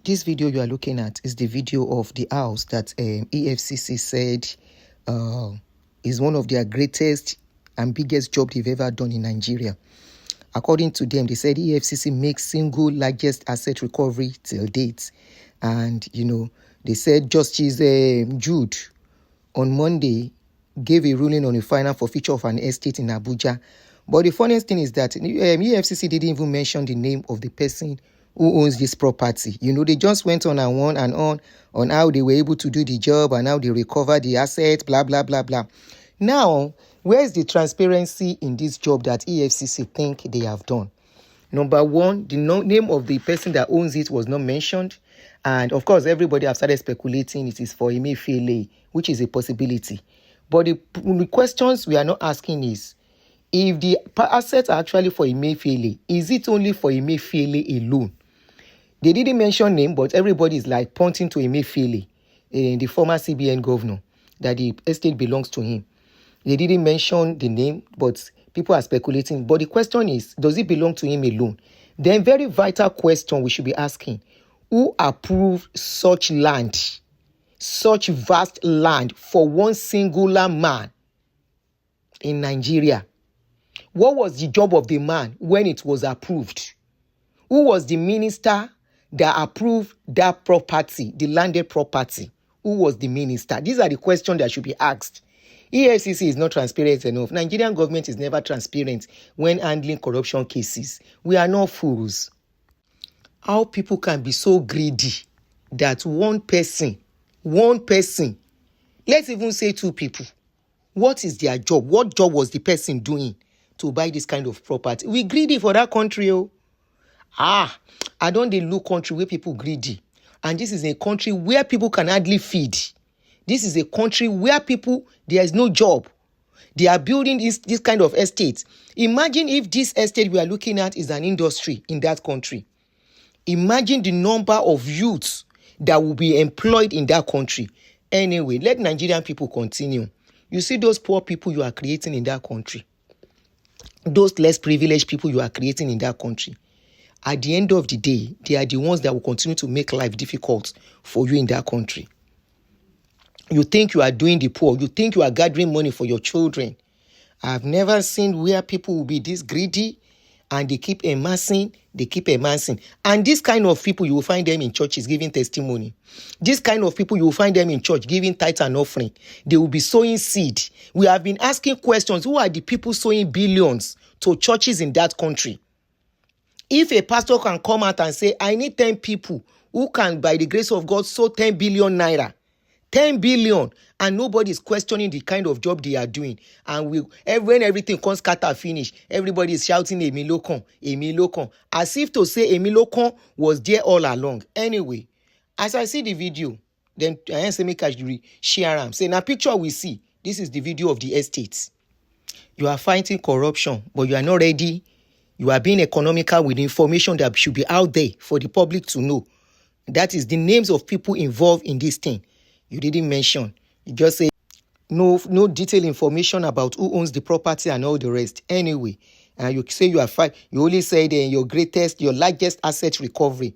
This video you are looking at is the video of the house that Efcc said is one of their greatest and biggest job they've ever done in Nigeria. According to them, they said Efcc makes single largest asset recovery till date. And, they said Justice Jude on Monday gave a ruling on a final forfeiture of an estate in Abuja. But the funniest thing is that Efcc didn't even mention the name of the person who owns this property. They just went on and on how they were able to do the job and how they recover the asset, blah, blah, blah, blah. Now, where's the transparency in this job that Efcc think they have done? Number one, the name of the person that owns it was not mentioned. And of course, everybody have started speculating it is for Emefiele, which is a possibility. But the questions we are not asking is, if the assets are actually for Emefiele, is it only for Emefiele alone? They didn't mention name, but everybody is like pointing to Emefiele, the former CBN governor, that the estate belongs to him. They didn't mention the name, but people are speculating. But the question is, does it belong to him alone? Then very vital question we should be asking, who approved such land, such vast land for one singular man in Nigeria? What was the job of the man when it was approved? Who was the minister that approved that property, the landed property? Who was the minister? These are the questions that should be asked. EFCC is not transparent enough. Nigerian government is never transparent when handling corruption cases. We are not fools. How people can be so greedy that one person, let's even say two people, what is their job? What job was the person doing to buy this kind of property? We greedy for that country, oh. I don't look country where people greedy. And this is a country where people can hardly feed. This is a country where people, there is no job. They are building this kind of estate. Imagine if this estate we are looking at is an industry in that country. Imagine the number of youths that will be employed in that country. Anyway, let Nigerian people continue. You see those poor people you are creating in that country. Those less privileged people you are creating in that country. At the end of the day, they are the ones that will continue to make life difficult for you in that country. You think you are doing the poor. You think you are gathering money for your children. I've never seen where people will be this greedy and they keep amassing. And this kind of people, you will find them in churches giving testimony. This kind of people, you will find them in church giving tithe and offering. They will be sowing seed. We have been asking questions. Who are the people sowing billions to churches in that country? If a pastor can come out and say, I need 10 people who can, by the grace of God, sow 10 billion naira. 10 billion, and nobody is questioning the kind of job they are doing. And when everything comes scatter finish, everybody is shouting, Emilokon, as if to say Emilokon was there all along. Anyway, as I see the video, then I say make I share am. Say, now picture we see, this is the video of the estates. You are fighting corruption, but you are not ready. You are being economical with information that should be out there for the public to know. That is the names of people involved in this thing. You didn't mention. You just say no detailed information about who owns the property and all the rest. Anyway, you say you are fine. You only said your largest asset recovery.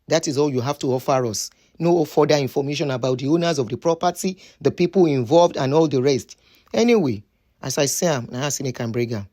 That is all you have to offer us. No further information about the owners of the property, the people involved, and all the rest. Anyway, as I say, I'm Cynic and Breaker.